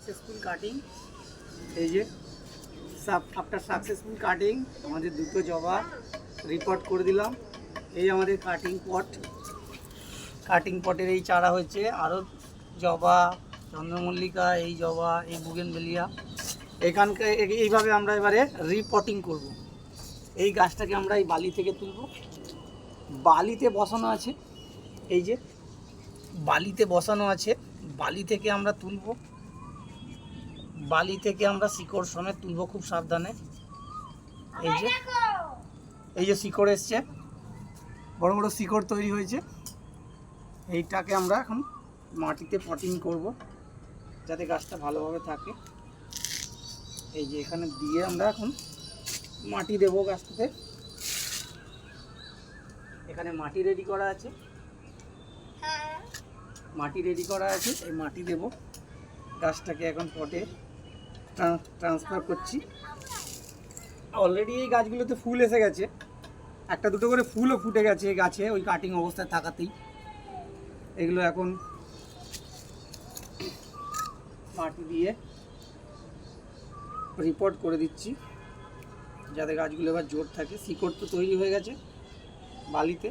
Successful cutting. এই যে after successful cutting আমাদের দুটো জবা রিপোর্ট করে দিলাম। এই আমাদের কাটিং পট, কাটিং পটের এই চারা হয়েছে। আরও জবা, চন্দ্রমল্লিকা, এই জবা, এই বুগেনভেলিয়া, এখানকার এইভাবে আমরা এবারে রিপোর্টিং করব। এই গাছটাকে আমরা এই বালি থেকে তুলব। বালিতে বসানো আছে, এই যে বালিতে বসানো আছে, বালি থেকে আমরা তুলব। বালি থেকে আমরা শিকড় সমেত তুলব, খুব সাবধানে। এই যে শিকড় এসছে, বড় বড় শিকড় তৈরি হয়েছে। এইটাকে আমরা এখন মাটিতে পটিং করব যাতে গাছটা ভালোভাবে থাকে। এই যে এখানে দিয়ে আমরা এখন মাটি দেবো গাছটাতে। এখানে মাটি রেডি করা আছে, মাটি রেডি করা আছে, এই মাটি দেব। গাছটাকে এখন পটে ট্রান্সফার করছি। অলরেডি এই গাছগুলোতে ফুল এসে গেছে, একটা দুটো করে ফুলও ফুটে গেছে এই গাছে ওই কাটিং অবস্থায় থাকাতেই। এগুলো এখন মাটি দিয়ে রিপোর্ট করে দিচ্ছি যাতে গাছগুলো এবার জোর থাকে। শিকড় তো তৈরি হয়ে গেছে, বালিতে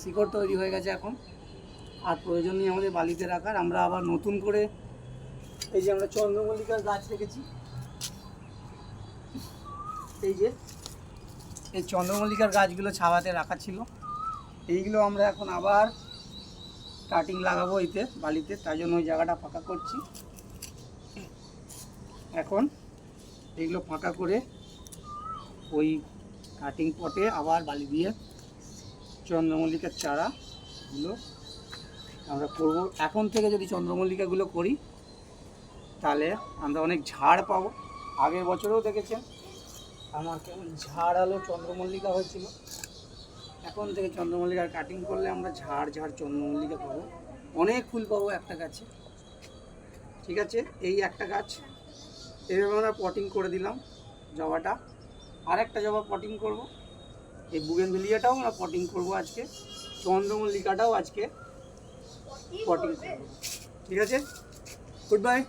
শিকড় তৈরি হয়ে গেছে। এখন আর প্রয়োজন নেই আমাদের বালিতে রাখার। আমরা আবার নতুন করে এই যে আমরা চন্দ্রমল্লিকার গাছ রেখেছি, এই যে এই চন্দ্রমল্লিকার গাছগুলো ছাওয়াতে রাখা ছিল, এইগুলো আমরা এখন আবার কাটিং লাগাবো এতে বালিতে, তাই জন্য ওই জায়গাটা ফাঁকা করছি। এখন এইগুলো ফাঁকা করে ওই কাটিং পটে আবার বালি দিয়ে চন্দ্রমল্লিকার চারাগুলো আমরা করব। এখন থেকে যদি চন্দ্রমল্লিকাগুলো করি তাহলে আমরা অনেক ঝাড় পাবো। আগের বছরেও দেখেছেন আমার কেমন ঝাড় আলো চন্দ্রমল্লিকা হয়েছিল। এখন থেকে চন্দ্রমল্লিকার কাটিং করলে আমরা ঝাড় ঝাড় চন্দ্রমল্লিকা পাবো, অনেক ফুল পাবো একটা গাছে। ঠিক আছে, এই একটা গাছ এভাবে আমরা পটিং করে দিলাম জবাটা। আর একটা জবা পটিং করব, এই বুগেনভেলিয়াটাও আমরা পটিং করব আজকে, চন্দ্রমল্লিকাটাও আজকে পটিং করব। ঠিক আছে, গুড বাই।